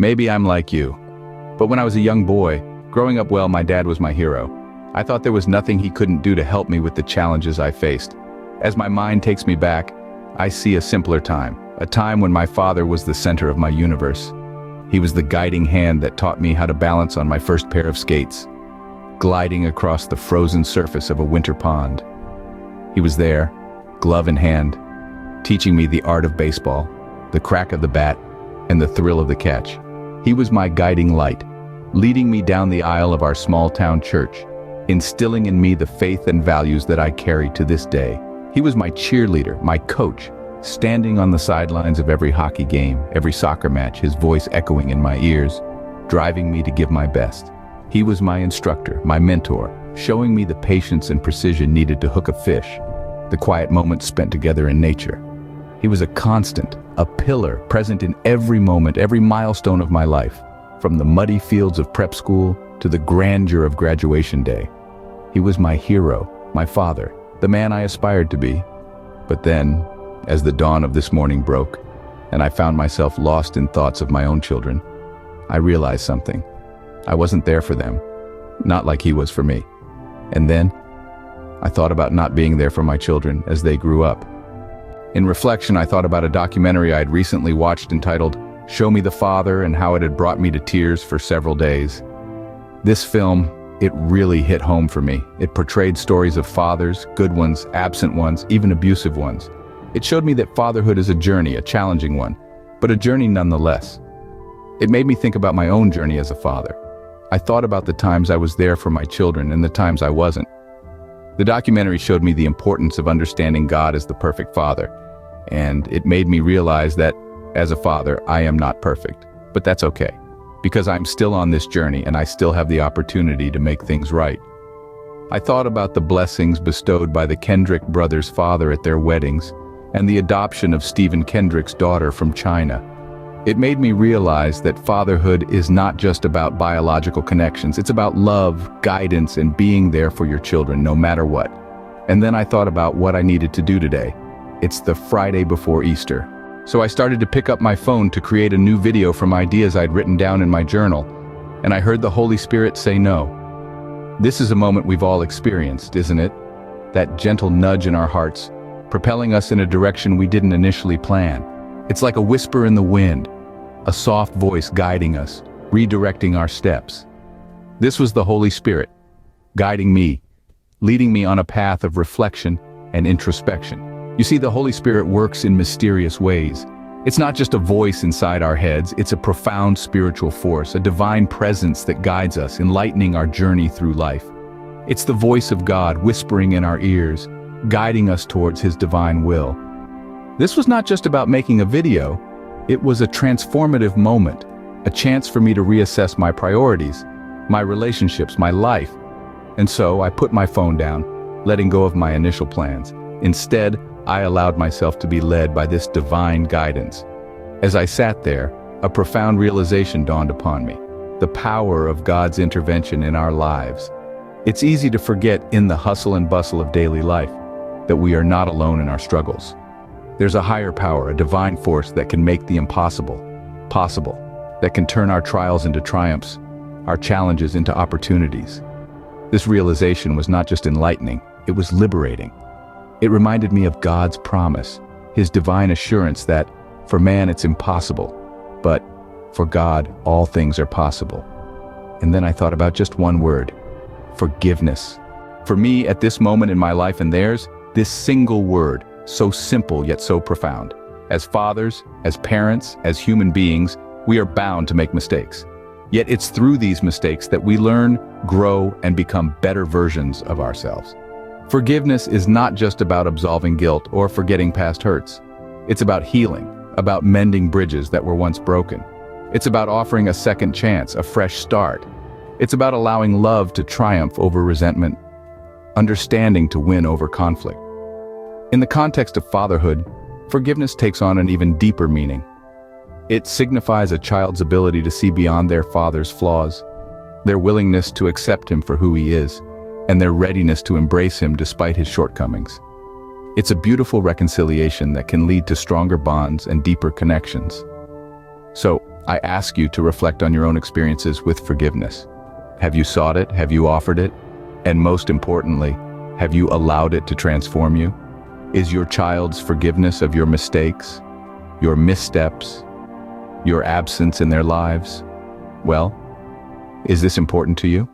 Maybe I'm like you. But when I was a young boy, growing up well, my dad was my hero. I thought there was nothing he couldn't do to help me with the challenges I faced. As my mind takes me back, I see a simpler time, a time when my father was the center of my universe. He was the guiding hand that taught me how to balance on my first pair of skates, gliding across the frozen surface of a winter pond. He was there, glove in hand, teaching me the art of baseball, the crack of the bat, and the thrill of the catch. He was my guiding light, leading me down the aisle of our small-town church, instilling in me the faith and values that I carry to this day. He was my cheerleader, my coach, standing on the sidelines of every hockey game, every soccer match, his voice echoing in my ears, driving me to give my best. He was my instructor, my mentor, showing me the patience and precision needed to hook a fish, the quiet moments spent together in nature. He was a constant, a pillar present in every moment, every milestone of my life, from the muddy fields of prep school to the grandeur of graduation day. He was my hero, my father, the man I aspired to be. But then, as the dawn of this morning broke, and I found myself lost in thoughts of my own children, I realized something. I wasn't there for them, not like he was for me. And then, I thought about not being there for my children as they grew up. In reflection, I thought about a documentary I'd recently watched entitled "Show Me the Father" and how it had brought me to tears for several days. This film, it really hit home for me. It portrayed stories of fathers, good ones, absent ones, even abusive ones. It showed me that fatherhood is a journey, a challenging one, but a journey nonetheless. It made me think about my own journey as a father. I thought about the times I was there for my children and the times I wasn't. The documentary showed me the importance of understanding God as the perfect father, and it made me realize that, as a father, I am not perfect. But that's okay, because I'm still on this journey and I still have the opportunity to make things right. I thought about the blessings bestowed by the Kendrick brothers' father at their weddings, and the adoption of Stephen Kendrick's daughter from China. It made me realize that fatherhood is not just about biological connections. It's about love, guidance, and being there for your children no matter what. And then I thought about what I needed to do today. It's the Friday before Easter. So I started to pick up my phone to create a new video from ideas I'd written down in my journal, and I heard the Holy Spirit say no. This is a moment we've all experienced, isn't it? That gentle nudge in our hearts, propelling us in a direction we didn't initially plan. It's like a whisper in the wind, a soft voice guiding us, redirecting our steps. This was the Holy Spirit, guiding me, leading me on a path of reflection and introspection. You see, the Holy Spirit works in mysterious ways. It's not just a voice inside our heads, it's a profound spiritual force, a divine presence that guides us, enlightening our journey through life. It's the voice of God whispering in our ears, guiding us towards His divine will. This was not just about making a video, it was a transformative moment, a chance for me to reassess my priorities, my relationships, my life. And so I put my phone down, letting go of my initial plans. Instead, I allowed myself to be led by this divine guidance. As I sat there, a profound realization dawned upon me: the power of God's intervention in our lives. It's easy to forget in the hustle and bustle of daily life that we are not alone in our struggles. There's a higher power, a divine force that can make the impossible possible, that can turn our trials into triumphs, our challenges into opportunities. This realization was not just enlightening, it was liberating. It reminded me of God's promise, His divine assurance that, for man it's impossible, but for God all things are possible. And then I thought about just one word: forgiveness. For me, at this moment in my life and theirs, this single word, so simple yet so profound. As fathers, as parents, as human beings, we are bound to make mistakes. Yet it's through these mistakes that we learn, grow, and become better versions of ourselves. Forgiveness is not just about absolving guilt or forgetting past hurts. It's about healing, about mending bridges that were once broken. It's about offering a second chance, a fresh start. It's about allowing love to triumph over resentment, understanding to win over conflict. In the context of fatherhood, forgiveness takes on an even deeper meaning. It signifies a child's ability to see beyond their father's flaws, their willingness to accept him for who he is, and their readiness to embrace him despite his shortcomings. It's a beautiful reconciliation that can lead to stronger bonds and deeper connections. So, I ask you to reflect on your own experiences with forgiveness. Have you sought it? Have you offered it? And most importantly, have you allowed it to transform you? Is your child's forgiveness of your mistakes, your missteps, your absence in their lives? Well, is this important to you?